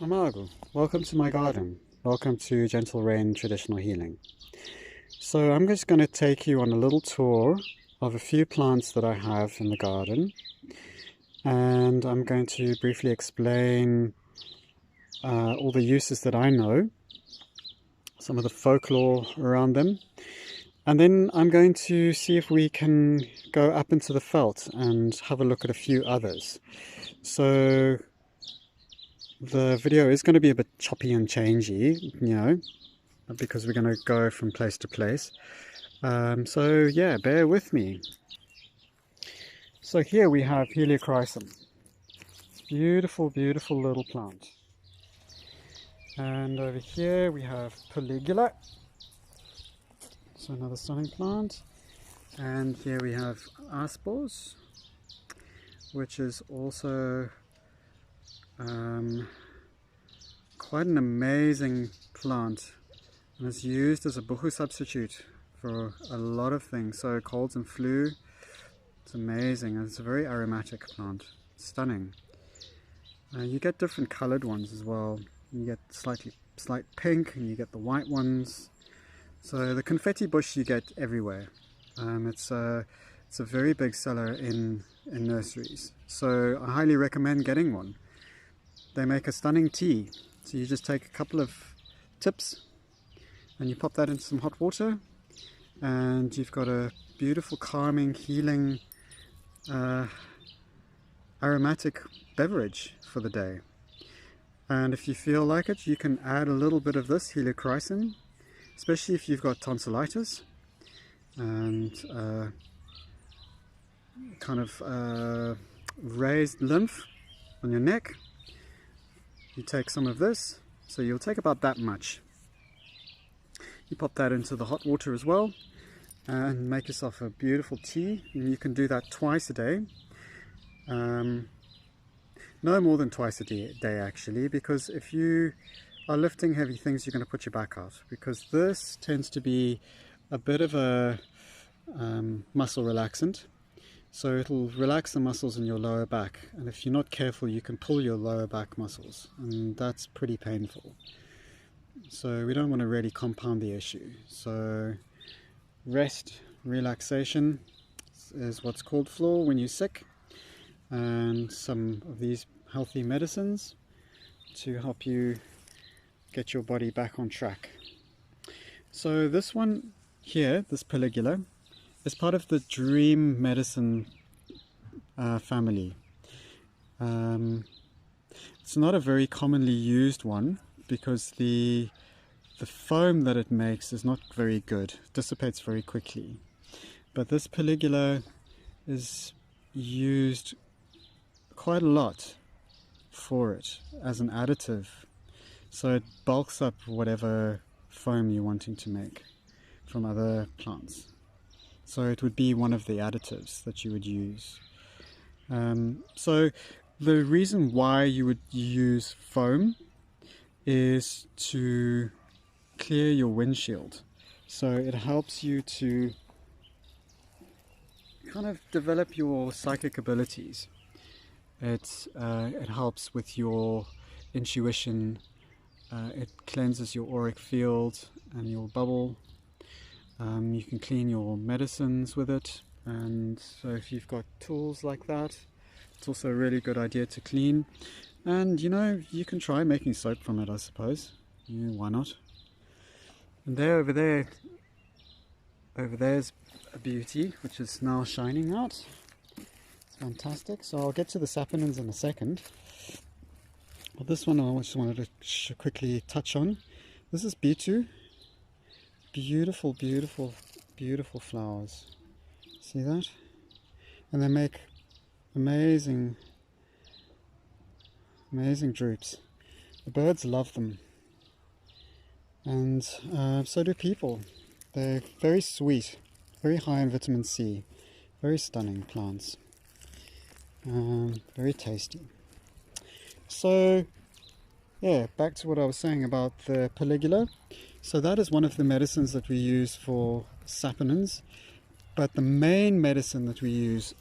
Amago, welcome to my garden. Welcome to Gentle Rain Traditional Healing. So I'm just going to take you on a little tour of a few plants that I have in the garden, and I'm going to briefly explain all the uses that I know, some of the folklore around them, and then I'm going to see if we can go up into the veld and have a look at a few others. So the video is going to be a bit choppy and changey, because we're going to go from place to place. So yeah, bear with me. So here we have Heliochrysum. Beautiful, beautiful little plant. And over here we have Polygula. So another stunning plant. And here we have Aspos, which is also quite an amazing plant, and it's used as a buhu substitute for a lot of things. So colds and flu, it's amazing, and it's a very aromatic plant. Stunning. You get different colored ones as well. You get slight pink, and you get the white ones. So the confetti bush you get everywhere. It's a very big seller in nurseries. So I highly recommend getting one. They make a stunning tea. So you just take a couple of tips and you pop that into some hot water, and you've got a beautiful, calming, healing, aromatic beverage for the day. And if you feel like it, you can add a little bit of this Heliochrysum, especially if you've got tonsillitis and raised lymph on your neck. You take some of this, so you'll take about that much. You pop that into the hot water as well and make yourself a beautiful tea, and you can do that twice a day. No more than twice a day actually, because if you are lifting heavy things, you're going to put your back out, because this tends to be a bit of a muscle relaxant. So it'll relax the muscles in your lower back, and if you're not careful you can pull your lower back muscles, and that's pretty painful. So we don't want to really compound the issue. So rest, relaxation is what's called for when you're sick, and some of these healthy medicines to help you get your body back on track. So this one here, this Polygula, is part of the dream medicine family. It's not a very commonly used one because the foam that it makes is not very good. It dissipates very quickly. But this Polygula is used quite a lot for it as an additive. So it bulks up whatever foam you're wanting to make from other plants. So it would be one of the additives that you would use. So the reason why you would use foam is to clear your windshield. So it helps you to kind of develop your psychic abilities. It helps with your intuition. It cleanses your auric field and your bubble. You can clean your medicines with it, and so if you've got tools like that, it's also a really good idea to clean. And you can try making soap from it, I suppose. Why not? And over there's a beauty which is now shining out. It's fantastic. So I'll get to the saponins in a second, but this one I just wanted to quickly touch on. This is B2. Beautiful, beautiful, beautiful flowers. See that? And they make amazing drupes. The birds love them, and so do people. They're very sweet, very high in vitamin C, very stunning plants, very tasty. So yeah, back to what I was saying about the Polygula. So that is one of the medicines that we use for saponins, but the main medicine that we use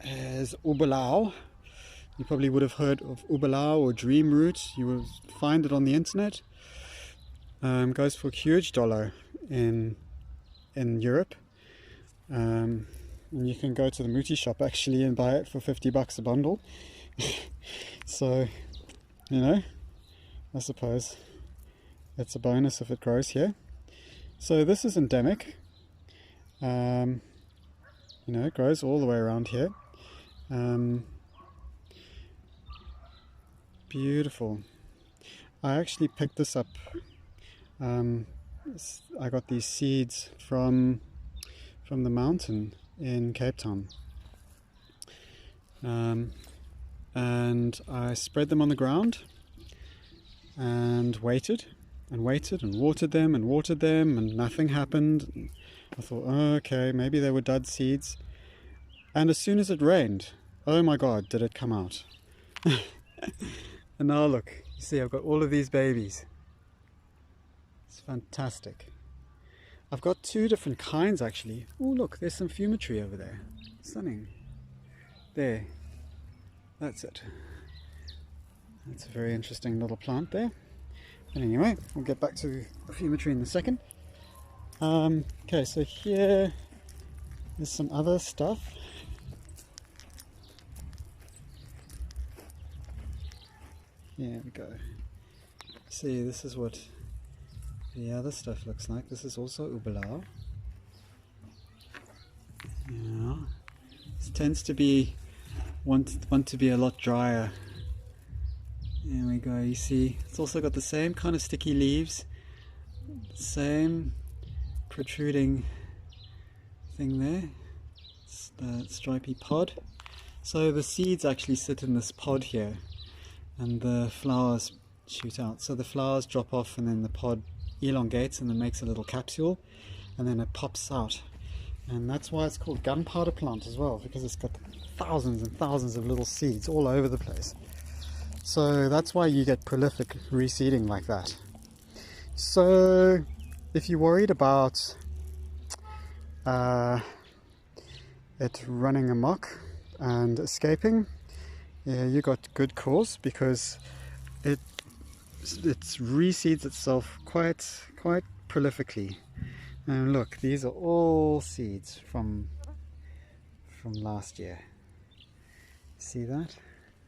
is ubalao You probably would have heard of ubelau or dream root. You will find it on the internet. Goes for a huge dollar in Europe. And you can go to the muti shop actually and buy it for $50 a bundle. So, you know, I suppose it's a bonus if it grows here. So this is endemic. You know, it grows all the way around here. Beautiful. I actually picked this up. I got these seeds from the mountain in Cape Town. And I spread them on the ground and waited and waited and watered them and nothing happened. I thought, oh, okay, maybe they were dud seeds. And as soon as it rained, oh my God, did it come out. And now look, you see I've got all of these babies. It's fantastic. I've got two different kinds actually. Oh look, there's some fumitree over there. Stunning. There. That's it. That's a very interesting little plant there. But anyway, we'll get back to the fumitree in a second. Okay, so here is some other stuff. Here we go. See, this is what the other stuff looks like. This is also ubelau. Yeah. This tends to be want to be a lot drier. There we go, you see. It's also got the same kind of sticky leaves, same protruding thing there. It's the stripy pod. So the seeds actually sit in this pod here, and the flowers shoot out. So the flowers drop off and then the pod elongates and then makes a little capsule and then it pops out. And that's why it's called gunpowder plant as well, because it's got thousands and thousands of little seeds all over the place. So that's why you get prolific reseeding like that. So if you're worried about it running amok and escaping, yeah, you got good cause, because it reseeds itself quite prolifically. And look, these are all seeds from last year. See that?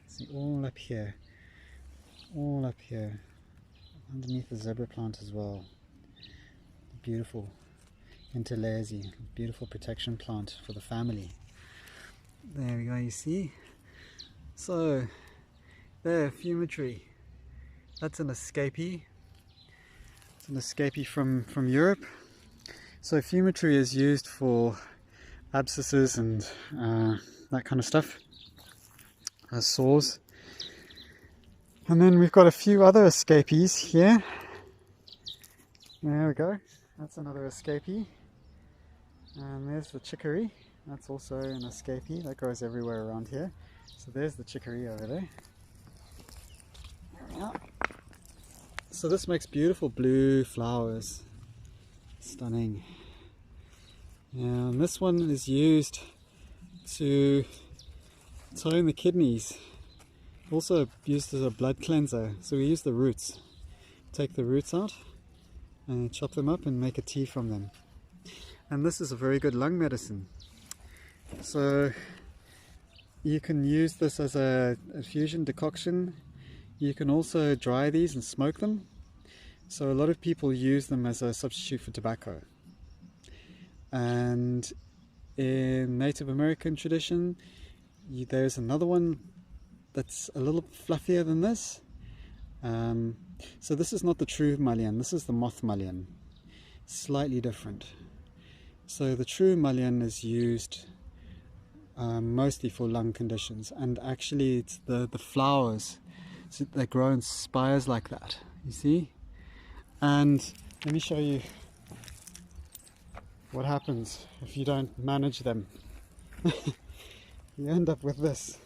See, all up here, underneath the zebra plant as well. Beautiful interlazy, beautiful protection plant for the family. There we go, you see. So there, fumitree. That's an escapee. It's an escapee from Europe. So fumitree is used for abscesses and that kind of stuff, as sores. And then we've got a few other escapees here. There we go. That's another escapee. And there's the chicory. That's also an escapee. That grows everywhere around here. So there's the chicory over there. There we are. So this makes beautiful blue flowers. Stunning. And this one is used to tone the kidneys. Also used as a blood cleanser. So we use the roots. Take the roots out and chop them up and make a tea from them. And this is a very good lung medicine. So you can use this as a infusion decoction. You can also dry these and smoke them. So a lot of people use them as a substitute for tobacco. And in Native American tradition, there's another one that's a little fluffier than this. So this is not the true mullein, this is the moth mullein. Slightly different. So the true mullein is used mostly for lung conditions, and actually it's the flowers, so they grow in spires like that, you see. And let me show you what happens if you don't manage them. You end up with this.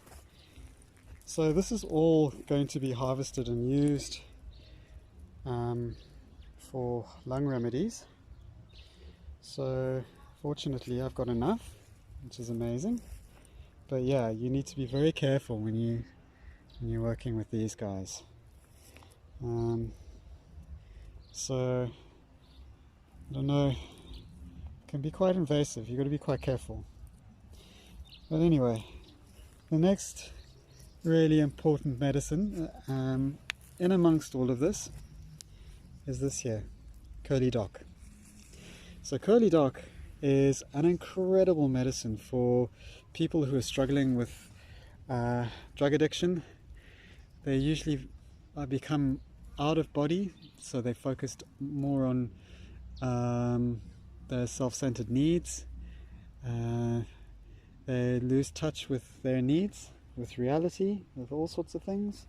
So this is all going to be harvested and used for lung remedies. So fortunately I've got enough, which is amazing. But yeah, you need to be very careful when you when you're working with these guys. So I don't know, it can be quite invasive. You've got to be quite careful. But anyway, the next really important medicine in amongst all of this is this here, curly dock. So curly dock is an incredible medicine for people who are struggling with drug addiction. They usually become out of body, so they're focused more on their self-centered needs. They lose touch with their needs, with reality, with all sorts of things.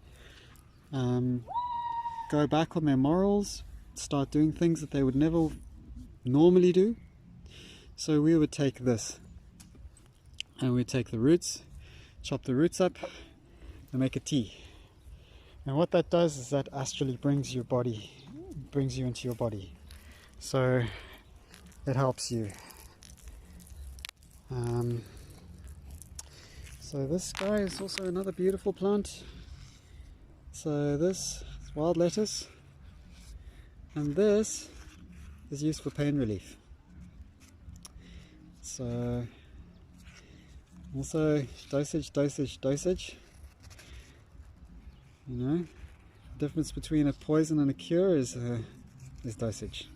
Go back on their morals, start doing things that they would never normally do. So we would take this and we'd take the roots, chop the roots up and make a tea. And what that does is that astrally brings you into your body. So it helps you. So this guy is also another beautiful plant. So this is wild lettuce, and this is used for pain relief. So also dosage. You know, the difference between a poison and a cure is dosage.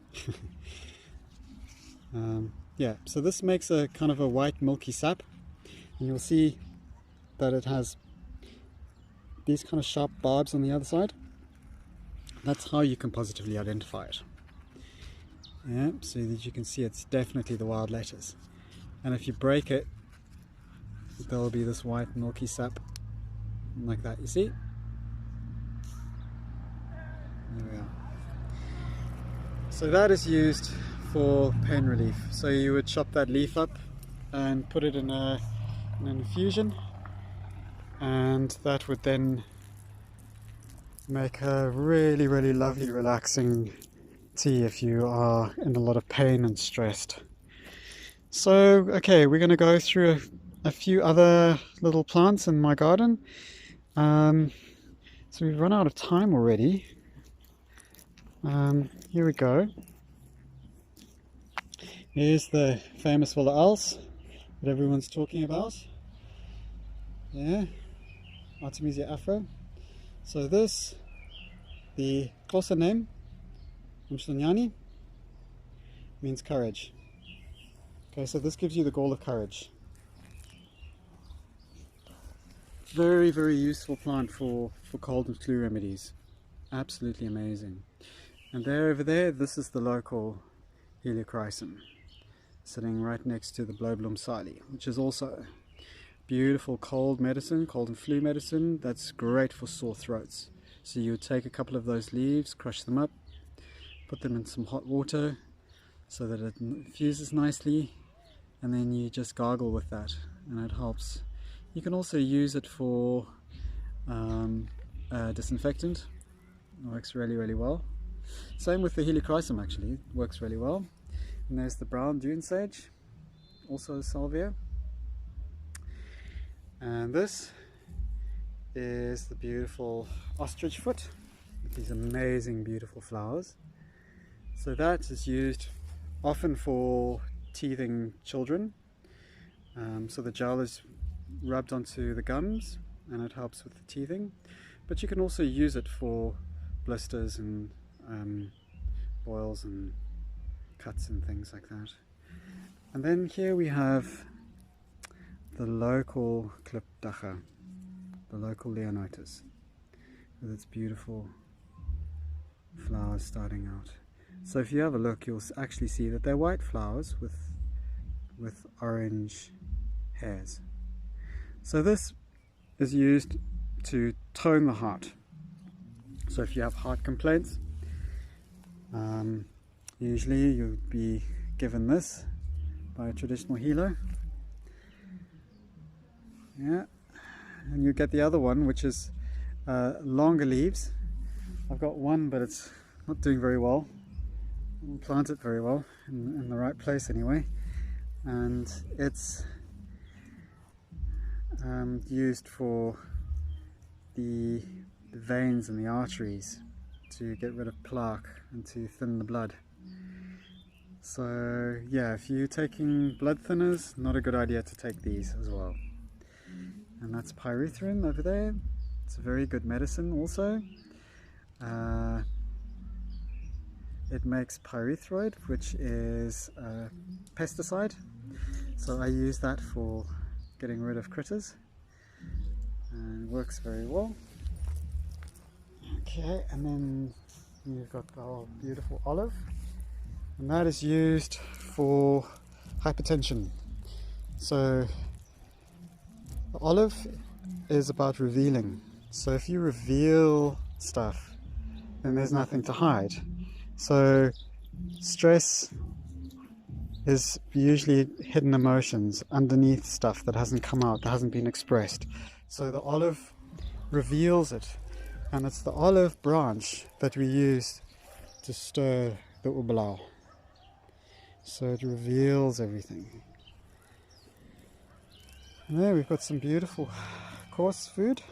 Yeah, so this makes a kind of a white milky sap, and you'll see that it has these kind of sharp barbs on the other side. That's how you can positively identify it. Yeah, so that you can see it's definitely the wild lettuce. And if you break it, there will be this white milky sap like that, you see? There we are. So that is used for pain relief. So you would chop that leaf up and put it in an infusion, and that would then make a really, really lovely, relaxing tea if you are in a lot of pain and stressed. So, okay, we're going to go through a few other little plants in my garden. So we've run out of time already. Here we go. Here's the famous Villa Als that everyone's talking about. Yeah, Artemisia afro. So this, the Xhosa name, Umhlonyani, means courage. Okay, so this gives you the gall of courage. Very, very useful plant for cold and flu remedies. Absolutely amazing. And there, over there, this is the local Helichrysum, sitting right next to the Blowblum Sali, which is also beautiful cold medicine, cold and flu medicine, that's great for sore throats. So you would take a couple of those leaves, crush them up, put them in some hot water so that it infuses nicely, and then you just gargle with that, and it helps. You can also use it for disinfectant. It works really, really well. Same with the Helichrysum, actually, it works really well. And there's the brown dune sage, also salvia. And this is the beautiful ostrich foot with these amazing, beautiful flowers. So that is used often for teething children. So the gel is rubbed onto the gums and it helps with the teething. But you can also use it for blisters and boils and cuts and things like that. And then here we have the local Klipdacha, the local Leonitis, with its beautiful flowers starting out. So if you have a look, you'll actually see that they're white flowers with orange hairs. So this is used to tone the heart. So if you have heart complaints, usually you'll be given this by a traditional healer. Yeah, and you get the other one, which is longer leaves. I've got one, but it's not doing very well. I didn't plant it very well in the right place anyway, and it's used for the veins and the arteries to get rid of plaque and to thin the blood. So yeah, if you're taking blood thinners, not a good idea to take these as well. And that's pyrethrin over there. It's a very good medicine also. It makes pyrethroid, which is a pesticide. So I use that for getting rid of critters, and it works very well. Okay, and then you've got our beautiful olive, and that is used for hypertension. So the olive is about revealing. So if you reveal stuff, then there's nothing to hide. So stress is usually hidden emotions underneath stuff that hasn't come out, that hasn't been expressed. So the olive reveals it, and it's the olive branch that we use to stir the oerbalao. So it reveals everything. And there we've got some beautiful coarse food,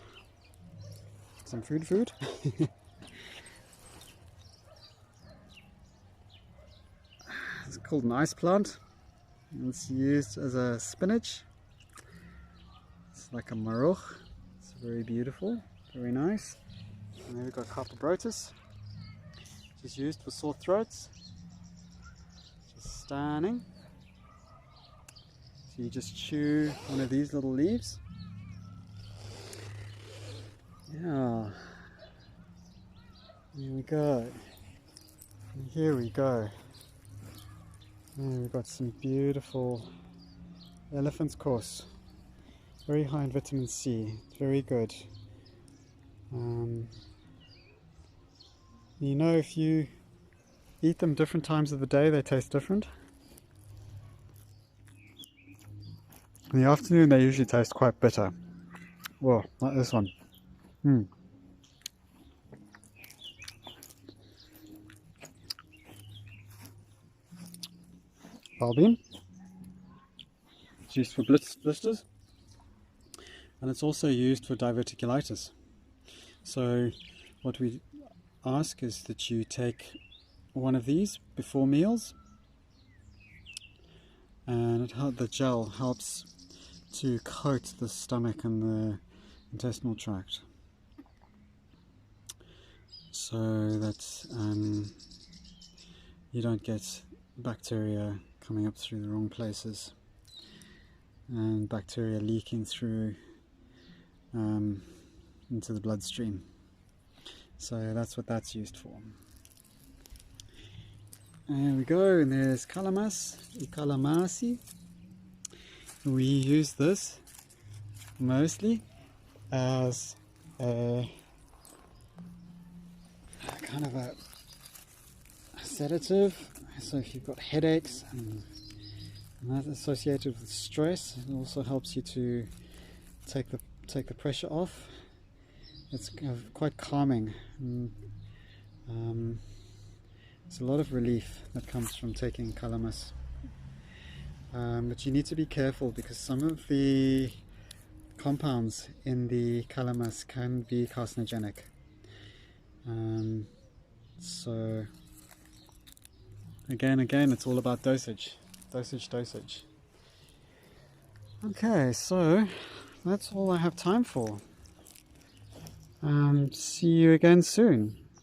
some food. It's called an ice plant. It's used as a spinach. It's like a maroch. It's very beautiful, very nice. And then we've got carpobrotus, which is used for sore throats. Just stunning. So you just chew one of these little leaves. Yeah. Here we go. And here we go. And we've got some beautiful elephant's course, very high in vitamin C, it's very good. You know, if you eat them different times of the day, they taste different. In the afternoon they usually taste quite bitter. Whoa, not this one. Balbean. It's used for blisters, and it's also used for diverticulitis. So what we ask is that you take one of these before meals, and the gel helps to coat the stomach and the intestinal tract, so that you don't get bacteria coming up through the wrong places and bacteria leaking through into the bloodstream. So that's what that's used for. There we go, and there's calamas, calamasi. We use this mostly as a kind of a sedative. So if you've got headaches and that's associated with stress, it also helps you to take the pressure off. It's quite calming. There's a lot of relief that comes from taking calamus. But you need to be careful because some of the compounds in the calamus can be carcinogenic. So again, it's all about dosage. Okay, so that's all I have time for. See you again soon.